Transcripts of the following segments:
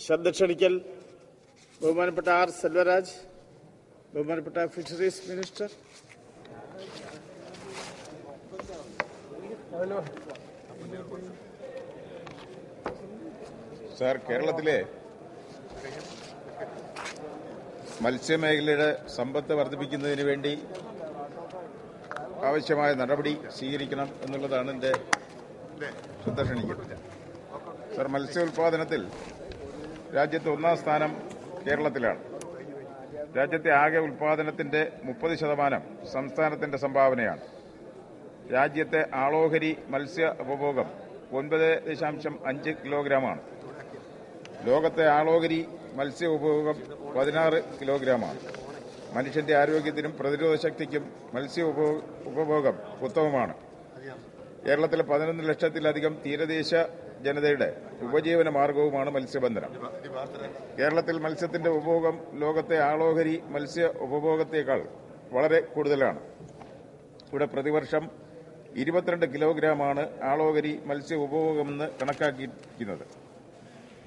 ശബ്ദ ക്ഷണിക്കൽ ബഹുമാനപ്പെട്ട ആർ സെൽവരാജ്, ബഹുമാനപ്പെട്ട ഫിഷറീസ് മിനിസ്റ്റർ. സാർ, കേരളത്തിലെ മത്സ്യമേഖലയുടെ സമ്പത്ത് വർദ്ധിപ്പിക്കുന്നതിന് വേണ്ടി ആവശ്യമായ നടപടി സ്വീകരിക്കണം എന്നുള്ളതാണ് എൻ്റെ ശ്രദ്ധ ക്ഷണിക്കുന്നത്. സാർ, മത്സ്യോൽപാദനത്തിൽ രാജ്യത്ത് ഒന്നാം സ്ഥാനം കേരളത്തിലാണ്. രാജ്യത്തെ ആകെ ഉൽപാദനത്തിന്റെ 30% സംസ്ഥാനത്തിന്റെ സംഭാവനയാണ്. രാജ്യത്തെ ആളോഹരി മത്സ്യ ഉപഭോഗം 9.5 കിലോഗ്രാമാണ്. ലോകത്തെ ആളോഹരി മത്സ്യ ഉപഭോഗം 16 കിലോഗ്രാമാണ്. മനുഷ്യന്റെ ആരോഗ്യത്തിനും പ്രതിരോധ ശക്തിക്കും മത്സ്യ ഉപഭോഗം ഉത്തമമാണ്. കേരളത്തിലെ 11 ലക്ഷത്തിലധികം തീരദേശ ജനതയുടെ ഉപജീവന മാർഗവുമാണ് മത്സ്യബന്ധനം. കേരളത്തിൽ മത്സ്യത്തിന്റെ ഉപഭോഗം ലോകത്തെ ആളോഹരി മത്സ്യ ഉപഭോഗത്തേക്കാൾ വളരെ കൂടുതലാണ്. ഇവിടെ പ്രതിവർഷം 22 കിലോഗ്രാമാണ് ആളോഹരി മത്സ്യ ഉപഭോഗമെന്ന് കണക്കാക്കിയിരിക്കുന്നത്.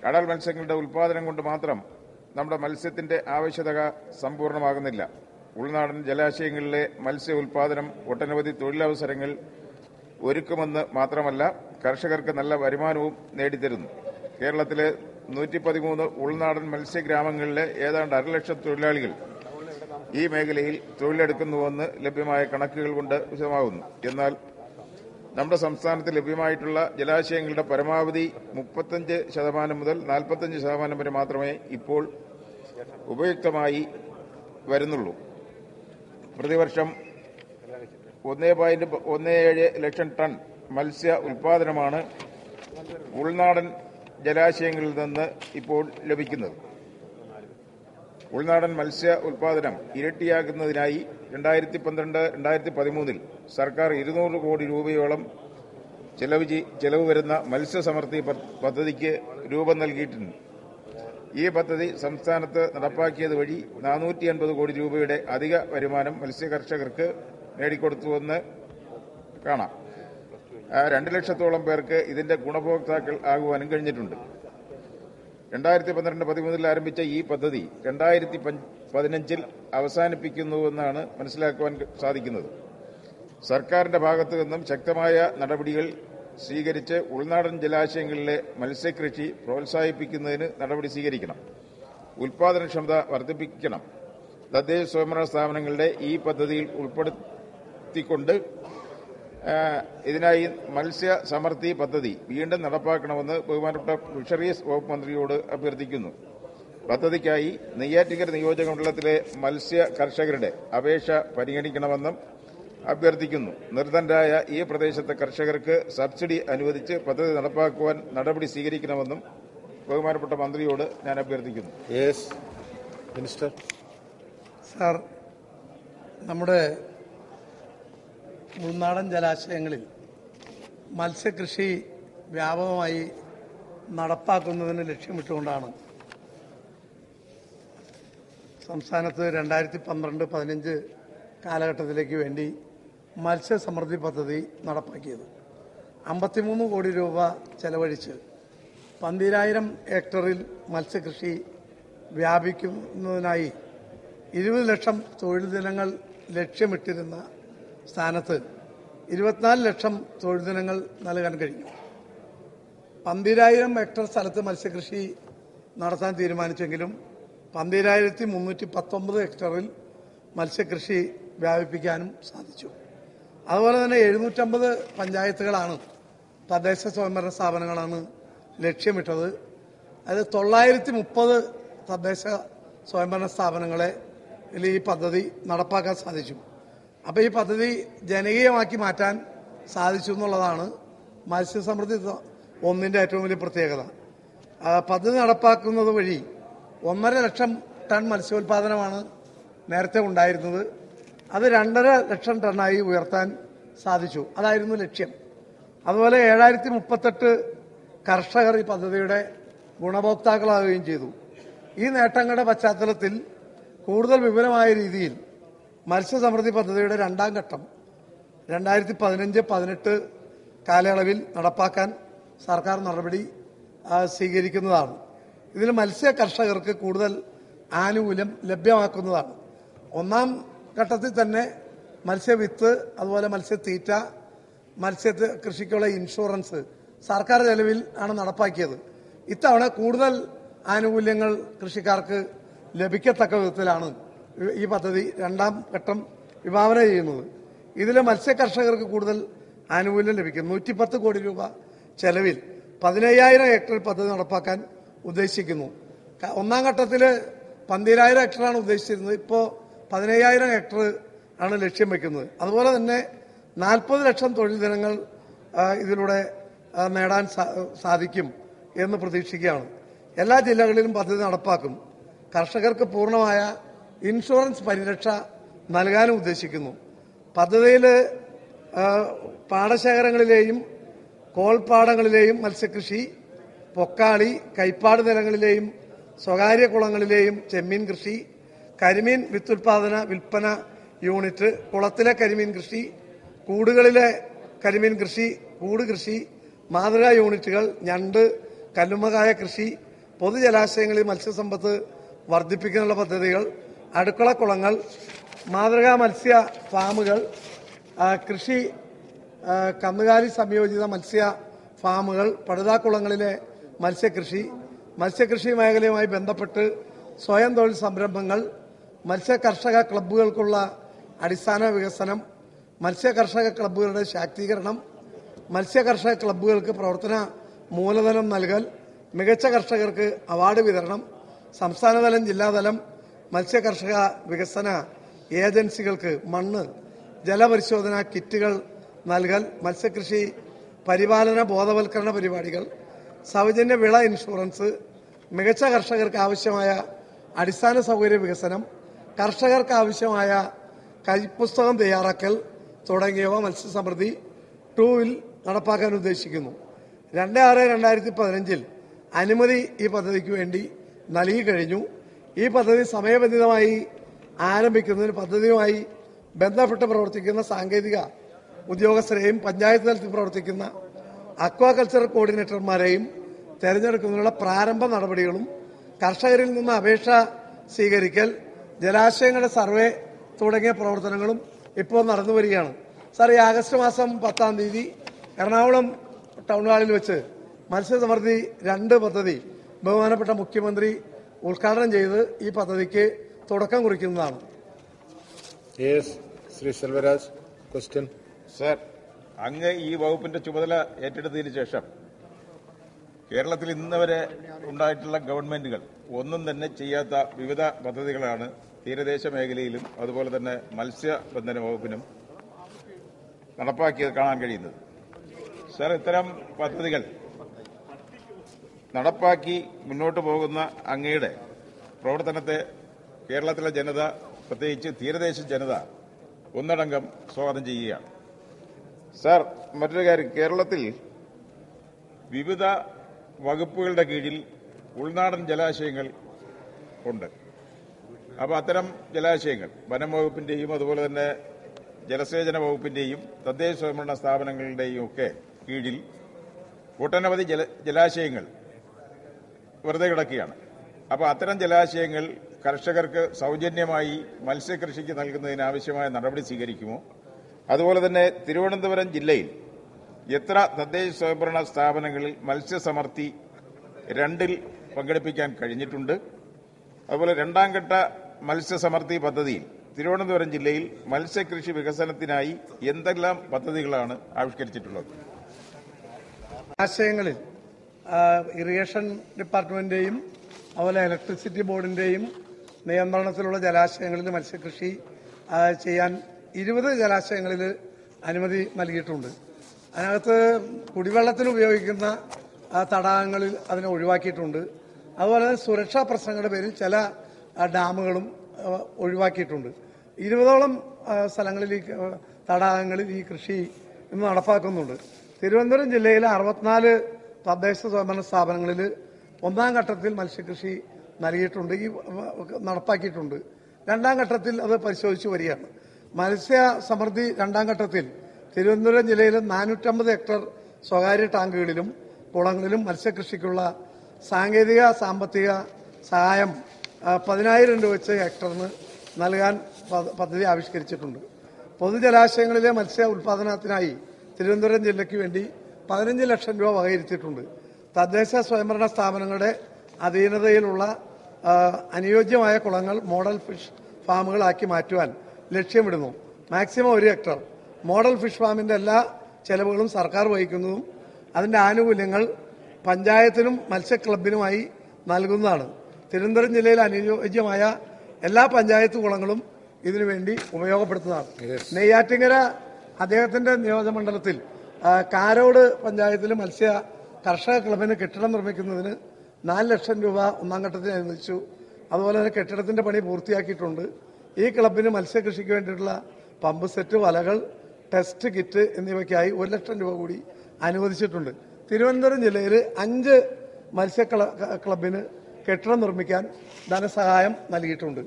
കടൽ മത്സ്യങ്ങളുടെ ഉൽപാദനം കൊണ്ട് മാത്രം നമ്മുടെ മത്സ്യത്തിന്റെ ആവശ്യകത സമ്പൂർണ്ണമാകുന്നില്ല. ഉൾനാടൻ ജലാശയങ്ങളിലെ മത്സ്യ ഉൽപാദനം ഒട്ടനവധി തൊഴിലവസരങ്ങൾ ഒരുക്കുമെന്ന് മാത്രമല്ല, കർഷകർക്ക് നല്ല വരുമാനവും നേടിത്തരുന്നു. കേരളത്തിലെ 113 ഉൾനാടൻ മത്സ്യഗ്രാമങ്ങളിലെ ഏതാണ്ട് 1.5 ലക്ഷം തൊഴിലാളികൾ ഈ മേഖലയിൽ തൊഴിലെടുക്കുന്നുവെന്ന് ലഭ്യമായ കണക്കുകൾ കൊണ്ട് വിശദമാകുന്നു. എന്നാൽ നമ്മുടെ സംസ്ഥാനത്ത് ലഭ്യമായിട്ടുള്ള ജലാശയങ്ങളുടെ പരമാവധി 35% മുതൽ 45% വരെ മാത്രമേ ഇപ്പോൾ ഉപയുക്തമായി വരുന്നുള്ളൂ. പ്രതിവർഷം 1.17 ലക്ഷം ടൺ മത്സ്യ ഉൽപാദനമാണ് ഉൾനാടൻ ജലാശയങ്ങളിൽ നിന്ന് ഇപ്പോൾ ലഭിക്കുന്നത്. ഉൾനാടൻ മത്സ്യ ഉൽപാദനം ഇരട്ടിയാക്കുന്നതിനായി 2012-2013 സർക്കാർ 200 കോടി രൂപയോളം ചെലവ് വരുന്ന മത്സ്യസമൃദ്ധി പദ്ധതിക്ക് രൂപം നൽകിയിട്ടുണ്ട്. ഈ പദ്ധതി സംസ്ഥാനത്ത് നടപ്പാക്കിയത് വഴി 450 കോടി രൂപയുടെ അധിക വരുമാനം മത്സ്യ കർഷകർക്ക് നേടിക്കൊടുത്തുവെന്ന് കാണാം. 2 ലക്ഷത്തോളം പേർക്ക് ഇതിന്റെ ഗുണഭോക്താക്കൾ ആകുവാനും കഴിഞ്ഞിട്ടുണ്ട്. 2012-13 ആരംഭിച്ച ഈ പദ്ധതി 2015 അവസാനിപ്പിക്കുന്നുവെന്നാണ് മനസ്സിലാക്കുവാൻ സാധിക്കുന്നത്. സർക്കാരിന്റെ ഭാഗത്തു നിന്നും ശക്തമായ നടപടികൾ സ്വീകരിച്ച് ഉൾനാടൻ ജലാശയങ്ങളിലെ മത്സ്യകൃഷി പ്രോത്സാഹിപ്പിക്കുന്നതിന് നടപടി സ്വീകരിക്കണം. ഉൽപാദനക്ഷമത വർദ്ധിപ്പിക്കണം. തദ്ദേശ സ്വയംഭരണ സ്ഥാപനങ്ങളുടെ ഈ പദ്ധതിയിൽ ഉൾപ്പെടുത്തിക്കൊണ്ട് ഇതിനായി മത്സ്യ സമൃദ്ധി പദ്ധതി വീണ്ടും നടപ്പാക്കണമെന്ന് ബഹുമാനപ്പെട്ട ഫിഷറീസ് വകുപ്പ് മന്ത്രിയോട് അഭ്യർത്ഥിക്കുന്നു. പദ്ധതിക്കായി നെയ്യാറ്റിൻകര നിയോജകമണ്ഡലത്തിലെ മത്സ്യ കർഷകരുടെ അപേക്ഷ പരിഗണിക്കണമെന്നും അഭ്യർത്ഥിക്കുന്നു. നിർധനരായ ഈ പ്രദേശത്തെ കർഷകർക്ക് സബ്സിഡി അനുവദിച്ച് പദ്ധതി നടപ്പാക്കുവാൻ നടപടി സ്വീകരിക്കണമെന്നും ബഹുമാനപ്പെട്ട മന്ത്രിയോട് ഞാൻ അഭ്യർത്ഥിക്കുന്നു. മിനിസ്റ്റർ. സാർ, നമ്മുടെ ഉൾനാടൻ ജലാശയങ്ങളിൽ മത്സ്യകൃഷി വ്യാപകമായി നടപ്പാക്കുന്നതിന് ലക്ഷ്യമിട്ടുകൊണ്ടാണ് സംസ്ഥാനത്ത് 2012-15 കാലഘട്ടത്തിലേക്ക് വേണ്ടി മത്സ്യസമൃദ്ധി പദ്ധതി നടപ്പാക്കിയത്. 53 കോടി രൂപ ചെലവഴിച്ച് 12,000 ഹെക്ടറിൽ മത്സ്യകൃഷി വ്യാപിക്കുന്നതിനായി 20 ലക്ഷം തൊഴിൽ ദിനങ്ങൾ ലക്ഷ്യമിട്ടിരുന്ന സ്ഥാനത്ത് 24 ലക്ഷം തൊഴിൽ ദിനങ്ങൾ നൽകാൻ കഴിഞ്ഞു. 12,000 ഹെക്ടർ സ്ഥലത്ത് മത്സ്യകൃഷി നടത്താൻ തീരുമാനിച്ചെങ്കിലും 12,319 ഹെക്ടറിൽ മത്സ്യകൃഷി വ്യാപിപ്പിക്കാനും സാധിച്ചു. അതുപോലെ തന്നെ 750 പഞ്ചായത്തുകളാണ്, തദ്ദേശ സ്വയംഭരണ സ്ഥാപനങ്ങളാണ് ലക്ഷ്യമിട്ടത്. അത് 930 തദ്ദേശ സ്വയംഭരണ സ്ഥാപനങ്ങളെ ഈ പദ്ധതി നടപ്പാക്കാൻ സാധിച്ചു. അപ്പോൾ ഈ പദ്ധതി ജനകീയമാക്കി മാറ്റാൻ സാധിച്ചു എന്നുള്ളതാണ് മത്സ്യസമൃദ്ധി 1ന്റെ ഏറ്റവും വലിയ പ്രത്യേകത. പദ്ധതി നടപ്പാക്കുന്നത് വഴി 1.5 ലക്ഷം ടൺ മത്സ്യോൽപാദനമാണ് നേരത്തെ ഉണ്ടായിരുന്നത്. അത് 2.5 ലക്ഷം ടണ്ണായി ഉയർത്താൻ സാധിച്ചു. അതായിരുന്നു ലക്ഷ്യം. അതുപോലെ 7038 കർഷകർ ഈ പദ്ധതിയുടെ ഗുണഭോക്താക്കളാവുകയും ചെയ്തു. ഈ നേട്ടങ്ങളുടെ പശ്ചാത്തലത്തിൽ കൂടുതൽ വിപുലമായ രീതിയിൽ മത്സ്യസമൃദ്ധി പദ്ധതിയുടെ 2ാം ഘട്ടം 2015-18 കാലയളവിൽ നടപ്പാക്കാൻ സർക്കാർ നടപടി സ്വീകരിക്കുന്നതാണ്. ഇതിൽ മത്സ്യ കർഷകർക്ക് കൂടുതൽ ആനുകൂല്യം ലഭ്യമാക്കുന്നതാണ്. ഒന്നാം ഘട്ടത്തിൽ തന്നെ മത്സ്യവിത്ത്, അതുപോലെ മത്സ്യത്തീറ്റ, മത്സ്യ കൃഷിക്കുള്ള ഇൻഷുറൻസ് സർക്കാർ ചെലവിൽ ആണ് നടപ്പാക്കിയത്. ഇത്തവണ കൂടുതൽ ആനുകൂല്യങ്ങൾ കൃഷിക്കാർക്ക് ലഭിക്കത്തക്ക വിധത്തിലാണ് ഈ പദ്ധതി രണ്ടാം ഘട്ടം വിഭാവന ചെയ്യുന്നത്. ഇതിൽ മത്സ്യ കർഷകർക്ക് കൂടുതൽ ആനുകൂല്യം ലഭിക്കും. 110 കോടി രൂപ ചെലവിൽ 15,000 ഹെക്ടർ പദ്ധതി നടപ്പാക്കാൻ ഉദ്ദേശിക്കുന്നു. ഒന്നാം ഘട്ടത്തിൽ 12,000 ഹെക്ടറാണ് ഉദ്ദേശിച്ചിരുന്നത്. ഇപ്പോൾ 15,000 ഹെക്ടർ ആണ് ലക്ഷ്യം വെക്കുന്നത്. അതുപോലെ തന്നെ 40 ലക്ഷം തൊഴിൽ ദിനങ്ങൾ ഇതിലൂടെ നേടാൻ സാധിക്കും എന്ന് പ്രതീക്ഷിക്കുകയാണ്. എല്ലാ ജില്ലകളിലും പദ്ധതി നടപ്പാക്കും. കർഷകർക്ക് പൂർണ്ണമായ ഇൻഷുറൻസ് പരിരക്ഷ നൽകാനും ഉദ്ദേശിക്കുന്നു. പദ്ധതിയിൽ പാടശേഖരങ്ങളിലെയും കോൾപ്പാടങ്ങളിലെയും മത്സ്യകൃഷി, പൊക്കാളി, കൈപ്പാട് നിലങ്ങളിലെയും സ്വകാര്യ കുളങ്ങളിലെയും ചെമ്മീൻ കൃഷി, കരിമീൻ വിത്തുൽപാദന വിൽപ്പന യൂണിറ്റ്, കുളത്തിലെ കരിമീൻ കൃഷി, കൂടുകളിലെ കരിമീൻ കൃഷി, കൂട് കൃഷി, മാതൃകാ യൂണിറ്റുകൾ, ഞണ്ട്, കല്ലുമ്മക്കായ കൃഷി, പൊതുജലാശയങ്ങളിൽ മത്സ്യസമ്പത്ത് വർദ്ധിപ്പിക്കാനുള്ള പദ്ധതികൾ, അടുക്കള കുളങ്ങൾ, മാതൃകാ മത്സ്യ ഫാമുകൾ, കൃഷി കന്നുകാലി സംയോജിത മത്സ്യ ഫാമുകൾ, പടുതാക്കുളങ്ങളിലെ മത്സ്യകൃഷി, മത്സ്യകൃഷി മേഖലയുമായി ബന്ധപ്പെട്ട് സ്വയം തൊഴിൽ സംരംഭങ്ങൾ, മത്സ്യ കർഷക ക്ലബ്ബുകൾക്കുള്ള അടിസ്ഥാന വികസനം, മത്സ്യ കർഷക ക്ലബ്ബുകളുടെ ശാക്തീകരണം, മത്സ്യ കർഷക ക്ലബ്ബുകൾക്ക് പ്രവർത്തന മൂലധനം നൽകൽ, മികച്ച കർഷകർക്ക് അവാർഡ് വിതരണം, സംസ്ഥാനതലം ജില്ലാതലം മത്സ്യ കർഷക വികസന ഏജൻസികൾക്ക് മണ്ണ് ജലപരിശോധന കിറ്റുകൾ നൽകൽ, മത്സ്യകൃഷി പരിപാലന ബോധവൽക്കരണ പരിപാടികൾ, സൗജന്യ വിള ഇൻഷുറൻസ്, മികച്ച കർഷകർക്ക് ആവശ്യമായ അടിസ്ഥാന സൗകര്യ വികസനം, കർഷകർക്ക് ആവശ്യമായ കൈപ്പുസ്തകം തയ്യാറാക്കൽ തുടങ്ങിയവ മത്സ്യസമൃദ്ധി 2 നടപ്പാക്കാൻ ഉദ്ദേശിക്കുന്നു. 2/6/2015 അനുമതി ഈ പദ്ധതിക്ക് വേണ്ടി നൽകി കഴിഞ്ഞു. ഈ പദ്ധതി സമയബന്ധിതമായി ആരംഭിക്കുന്നതിന് പദ്ധതിയുമായി ബന്ധപ്പെട്ട് പ്രവർത്തിക്കുന്ന സാങ്കേതിക ഉദ്യോഗസ്ഥരെയും പഞ്ചായത്ത് തലത്തിൽ പ്രവർത്തിക്കുന്ന അക്വാകൾച്ചർ കോർഡിനേറ്റർമാരെയും തെരഞ്ഞെടുക്കുന്നതിനുള്ള പ്രാരംഭ നടപടികളും കർഷകരിൽ നിന്ന് അപേക്ഷ സ്വീകരിക്കൽ, ജലാശയങ്ങളുടെ സർവേ തുടങ്ങിയ പ്രവർത്തനങ്ങളും ഇപ്പോൾ നടന്നു വരികയാണ്. സാർ, ഈ ആഗസ്റ്റ് മാസം 10-ാം തീയതി എറണാകുളം ടൗൺ ഹാളിൽ വെച്ച് മത്സ്യസമൃദ്ധി 2 പദ്ധതി ബഹുമാനപ്പെട്ട മുഖ്യമന്ത്രി ഉദ്ഘാടനം ചെയ്ത് ഈ പദ്ധതിക്ക് തുടക്കം കുറിക്കുന്നതാണ്. ശ്രീ സെൽവരാജ്, ക്വസ്റ്റ്യൻ. സർ, അങ്ങ് ഈ വകുപ്പിന്റെ ചുമതല ഏറ്റെടുത്തതിന് ശേഷം കേരളത്തിൽ ഇന്നുവരെ ഉണ്ടായിട്ടുള്ള ഗവൺമെന്റുകൾ ഒന്നും തന്നെ ചെയ്യാത്ത വിവിധ പദ്ധതികളാണ് തീരദേശ മേഖലയിലും അതുപോലെ തന്നെ മത്സ്യബന്ധന വകുപ്പിനും നടപ്പാക്കിയത് കാണാൻ കഴിയുന്നത്. സർ, ഇത്തരം പദ്ധതികൾ നടപ്പാക്കി മുന്നോട്ട് പോകുന്ന അങ്ങയുടെ പ്രവർത്തനത്തെ കേരളത്തിലെ ജനത, പ്രത്യേകിച്ച് തീരദേശ ജനത ഒന്നടങ്കം സ്വാഗതം ചെയ്യുകയാണ്. സർ, മറ്റൊരു കാര്യം, കേരളത്തിൽ വിവിധ വകുപ്പുകളുടെ കീഴിൽ ഉൾനാടൻ ജലാശയങ്ങൾ ഉണ്ട്. അപ്പോൾ അത്തരം ജലാശയങ്ങൾ വനം വകുപ്പിന്റെയും അതുപോലെ തന്നെ ജലസേചന വകുപ്പിന്റെയും തദ്ദേശ സ്വയംഭരണ സ്ഥാപനങ്ങളുടെയും ഒക്കെ കീഴിൽ ഒട്ടനവധി ജലാശയങ്ങൾ വെറുതെ കിടക്കുകയാണ്. അപ്പോൾ അത്തരം ജലാശയങ്ങൾ കർഷകർക്ക് സൗജന്യമായി മത്സ്യകൃഷിക്ക് നൽകുന്നതിന് ആവശ്യമായ നടപടി സ്വീകരിക്കുമോ? അതുപോലെ തന്നെ തിരുവനന്തപുരം ജില്ലയിൽ എത്ര തദ്ദേശ സ്വയംഭരണ സ്ഥാപനങ്ങളിൽ മത്സ്യസമൃദ്ധി 2 പങ്കെടുപ്പിക്കാൻ കഴിഞ്ഞിട്ടുണ്ട്? അതുപോലെ 2ാം ഘട്ട മത്സ്യസമൃദ്ധി പദ്ധതിയിൽ തിരുവനന്തപുരം ജില്ലയിൽ മത്സ്യകൃഷി വികസനത്തിനായി എന്തെല്ലാം പദ്ധതികളാണ് ആവിഷ്കരിച്ചിട്ടുള്ളത്? ആശയങ്ങളിൽ ഇറിഗേഷൻ ഡിപ്പാർട്ട്മെന്റിന്റെയും അതുപോലെ ഇലക്ട്രിസിറ്റി ബോർഡിന്റെയും നിയന്ത്രണത്തിലുള്ള ജലാശയങ്ങളിൽ മത്സ്യകൃഷി ചെയ്യാൻ 20 ജലാശയങ്ങളിൽ അനുമതി നൽകിയിട്ടുണ്ട്. അതിനകത്ത് കുടിവെള്ളത്തിന് ഉപയോഗിക്കുന്ന തടാകങ്ങളിൽ അതിനെ ഒഴിവാക്കിയിട്ടുണ്ട്. അതുപോലെ തന്നെ സുരക്ഷാ പ്രശ്നങ്ങളുടെ പേരിൽ ചില ഡാമുകളും ഒഴിവാക്കിയിട്ടുണ്ട്. 20ഓളം സ്ഥലങ്ങളിൽ ഈ തടാകങ്ങളിൽ ഈ കൃഷി ഇന്ന് നടപ്പാക്കുന്നുണ്ട്. തിരുവനന്തപുരം ജില്ലയിലെ 64 തദ്ദേശ സ്വയംഭരണ സ്ഥാപനങ്ങളിൽ 1ാം ഘട്ടത്തിൽ മത്സ്യകൃഷി നൽകിയിട്ടുണ്ട്, ഈ നടപ്പാക്കിയിട്ടുണ്ട്. 2ാം ഘട്ടത്തിൽ അത് പരിശോധിച്ചു വരികയാണ്. മത്സ്യ സമൃദ്ധി 2ാം ഘട്ടത്തിൽ തിരുവനന്തപുരം ജില്ലയിലെ 450 ഹെക്ടർ സ്വകാര്യ ടാങ്കുകളിലും കുളങ്ങളിലും മത്സ്യകൃഷിക്കുള്ള സാങ്കേതിക സാമ്പത്തിക സഹായം 10,000 രൂപ വെച്ച് ഹെക്ടറിന് നൽകാൻ പദ്ധതി ആവിഷ്കരിച്ചിട്ടുണ്ട്. പൊതുജലാശയങ്ങളിലെ മത്സ്യ ഉൽപാദനത്തിനായി തിരുവനന്തപുരം ജില്ലയ്ക്ക് വേണ്ടി 15 ലക്ഷം രൂപ വകയിരുത്തിയിട്ടുണ്ട്. തദ്ദേശ സ്വയംഭരണ സ്ഥാപനങ്ങളുടെ അധീനതയിലുള്ള അനുയോജ്യമായ കുളങ്ങൾ മോഡൽ ഫിഷ് ഫാമുകളാക്കി മാറ്റുവാൻ ലക്ഷ്യമിടുന്നു. Maximum 1 hectare. മോഡൽ ഫിഷ് ഫാമിന്റെ എല്ലാ ചെലവുകളും സർക്കാർ വഹിക്കുന്നതും അതിന്റെ ആനുകൂല്യങ്ങൾ പഞ്ചായത്തിനും മത്സ്യ ക്ലബിനുമായി നൽകുന്നതാണ്. തിരുവനന്തപുരം ജില്ലയിൽ അനുയോജ്യമായ എല്ലാ പഞ്ചായത്ത് കുളങ്ങളും ഇതിനുവേണ്ടി ഉപയോഗപ്പെടുത്തുന്നതാണ്. നെയ്യാറ്റിങ്കര അദ്ദേഹത്തിന്റെ നിയോജകമണ്ഡലത്തിൽ കാരോട് പഞ്ചായത്തിൽ മത്സ്യ കർഷക ക്ലബിന് കെട്ടിടം നിർമ്മിക്കുന്നതിന് 4 ലക്ഷം രൂപ ഒന്നാം ഘട്ടത്തിൽ അനുവദിച്ചു. അതുപോലെ തന്നെ കെട്ടിടത്തിന്റെ പണി പൂർത്തിയാക്കിയിട്ടുണ്ട്. ഈ ക്ലബിന് മത്സ്യകൃഷിക്ക് വേണ്ടിയിട്ടുള്ള പമ്പ് സെറ്റ്, വലകൾ, ടെസ്റ്റ് കിറ്റ് എന്നിവയ്ക്കായി 1 ലക്ഷം രൂപ കൂടി അനുവദിച്ചിട്ടുണ്ട്. തിരുവനന്തപുരം ജില്ലയിൽ 5 മത്സ്യ ക്ലബിന് കെട്ടിടം നിർമ്മിക്കാൻ ധനസഹായം നൽകിയിട്ടുണ്ട്.